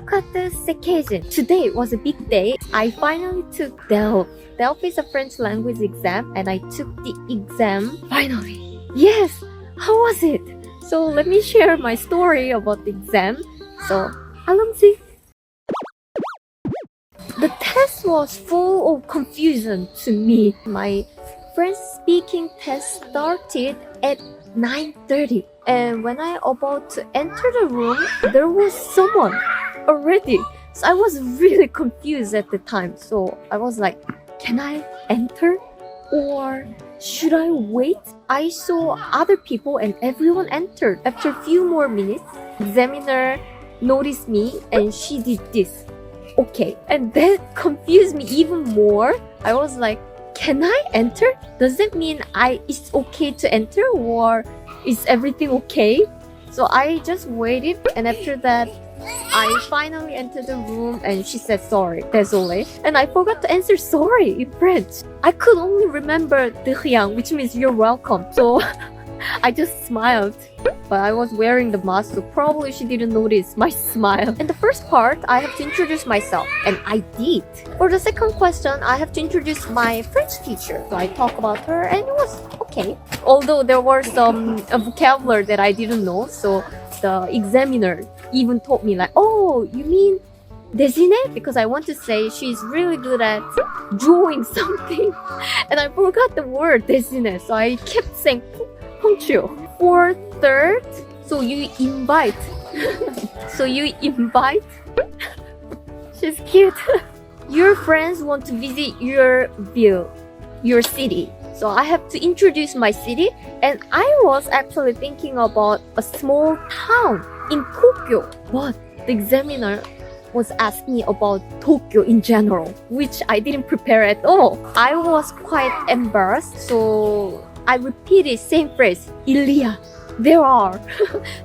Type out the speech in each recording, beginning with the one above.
똑같은 K-Jin. Today was a big day. I finally took DELF. DELF is a French language exam and I took the exam finally. Yes! How was it? So let me share my story about the exam. So, allons-y. The test was full of confusion to me. My French speaking test started at 9:30. And when I about to enter the room, there was someone already. So I was really confused at the time. So I was like, can I enter? Or should I wait? I saw other people and everyone entered. After a few more minutes, examiner noticed me and she did this. Okay, and that confused me even more. I was like, can I enter? Does it mean it's okay to enter, or is everything okay? So I just waited, and after that, I finally entered the room and she said sorry, désolé. And I forgot to answer sorry in French. I could only remember de rien, which means you're welcome. So I just smiled. But I was wearing the mask, so probably she didn't notice my smile. In the first part, I have to introduce myself, and I did. For the second question, I have to introduce my French teacher. So I talk about her, and it was okay. Although there were some vocabulary that I didn't know, so the examiner even told me like, oh, you mean dessiner? Because I want to say she's really good at drawing something. And I forgot the word dessiner, so I kept saying punctual. For third, so you invite. She's cute. Your friends want to visit your your city. So I have to introduce my city, and I was actually thinking about a small town in Tokyo. But the examiner was asking me about Tokyo in general, which I didn't prepare at all. I was quite embarrassed, so I repeated same phrase, Ilya. There are.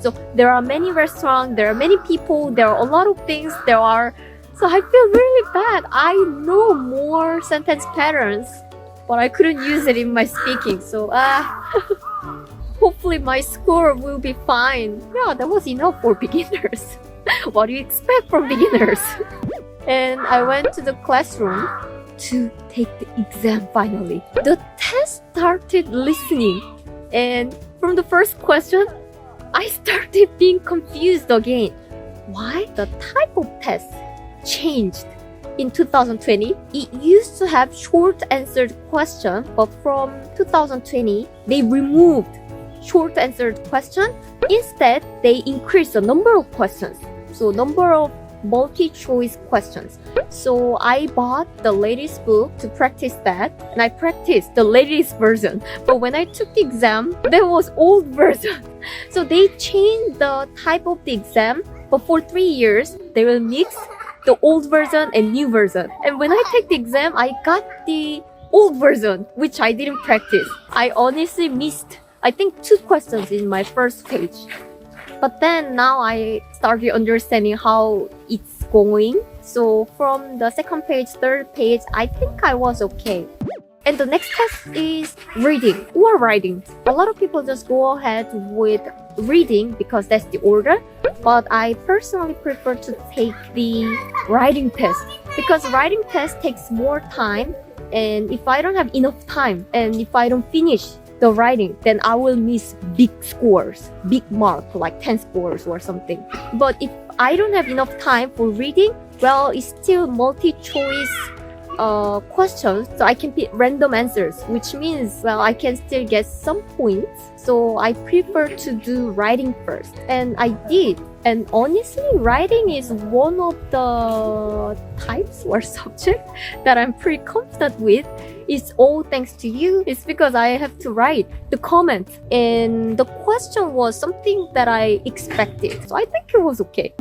So there are many restaurants, there are many people, there are a lot of things, so I feel really bad. I know more sentence patterns, but I couldn't use it in my speaking. So hopefully my score will be fine. Yeah, that was enough for beginners. What do you expect from beginners? And I went to the classroom to take the exam finally. The test started listening, and from the first question, I started being confused again. Why? The type of test changed. In 2020, it used to have short answered question, but from 2020, they removed short answered question. Instead, they increased the number of questions. So number of multi-choice questions. So I bought the latest book to practice that, and I practiced the latest version. But when I took the exam, there was old version. So they changed the type of the exam, but for 3 years, they will mix the old version and new version. And when I take the exam, I got the old version, which I didn't practice. I honestly missed, I think, 2 questions in my first page. But then now I started understanding how it's going. So from the second page, third page, I think I was okay. And the next test is reading or writing. A lot of people just go ahead with reading because that's the order. But I personally prefer to take the writing test because writing test takes more time. And if I don't have enough time and if I don't finish the writing, then I will miss big scores, big mark, like 10 scores or something. But if I don't have enough time for reading, well, it's still multi-choice questions, so I can pick random answers, which means, well, I can still get some points. So I prefer to do writing first, and I did. And honestly, writing is one of the types or subject that I'm pretty confident with. It's all thanks to you. It's because I have to write the comment, and the question was something that I expected. So I think it was okay.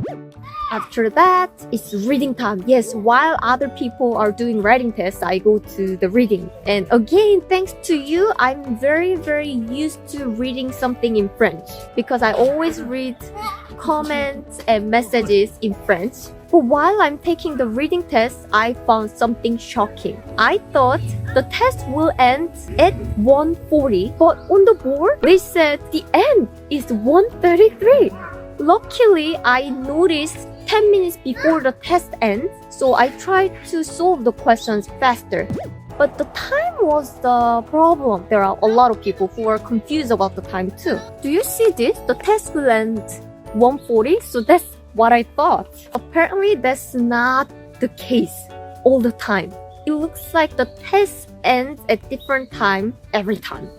After that, it's reading time. Yes, while other people are doing writing tests, I go to the reading. And again, thanks to you, I'm very, very used to reading something in French because I always read comments and messages in French. But while I'm taking the reading test, I found something shocking. I thought the test will end at 1:40, but on the board, they said the end is 1:33. Luckily, I noticed 10 minutes before the test ends, so I tried to solve the questions faster. But the time was the problem. There are a lot of people who are confused about the time too. Do you see this? The test will end 1:40, so that's what I thought. Apparently, that's not the case all the time. It looks like the test ends at different time every time.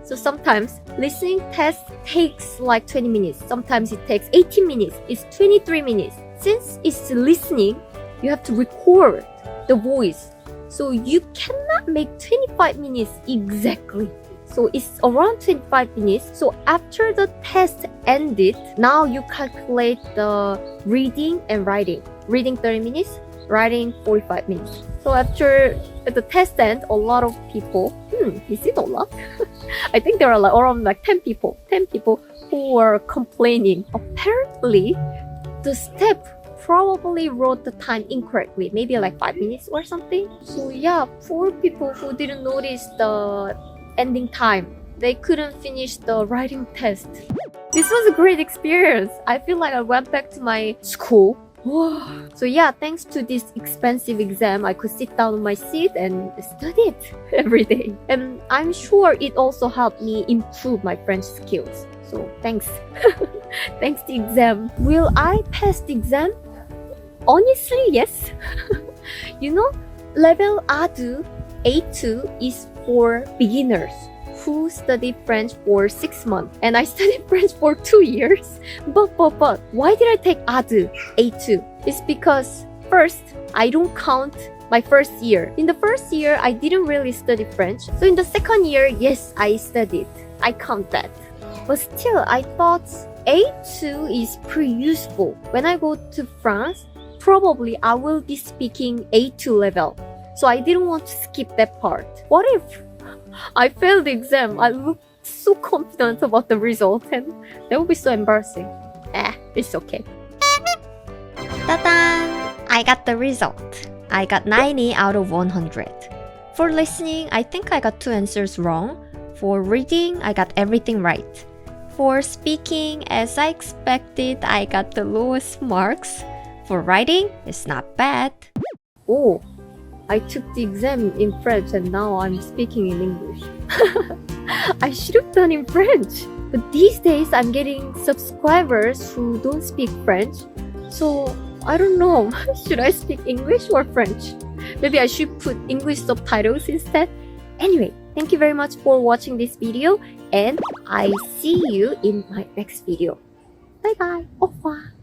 So sometimes listening test takes like 20 minutes. Sometimes it takes 18 minutes. It's 23 minutes. Since it's listening, you have to record the voice. So you cannot make 25 minutes exactly. So it's around 25 minutes. So after the test ended, now you calculate the reading and writing. Reading 30 minutes, writing 45 minutes. So after the test end, a lot of people, is it a lot? I think there are like around like 10 people who were complaining. Apparently, the step probably wrote the time incorrectly, maybe like 5 minutes or something. So yeah, poor people who didn't notice the ending time. They couldn't finish the writing test. This was a great experience. I feel like I went back to my school. So yeah, thanks to this expensive exam, I could sit down on my seat and study it every day. And I'm sure it also helped me improve my French skills. So thanks. Thanks to exam. Will I pass the exam? Honestly, yes. You know, level A2 is for beginners who study French for 6 months. And I studied French for 2 years. But, why did I take A2? It's because, first, I don't count my first year. In the first year, I didn't really study French. So in the second year, yes, I studied. I count that. But still, I thought A2 is pretty useful. When I go to France, probably I will be speaking A2 level. So I didn't want to skip that part. What if I failed the exam? I looked so confident about the result and that would be so embarrassing. It's okay. Ta-da! I got the result. I got 90 out of 100. For listening, I think I got 2 answers wrong. For reading, I got everything right. For speaking, as I expected, I got the lowest marks. For writing, it's not bad. Oh, I took the exam in French and now I'm speaking in English. I should have done in French. But these days I'm getting subscribers who don't speak French. So I don't know, should I speak English or French? Maybe I should put English subtitles instead. Anyway, thank you very much for watching this video and I see you in my next video. Bye bye. Au revoir.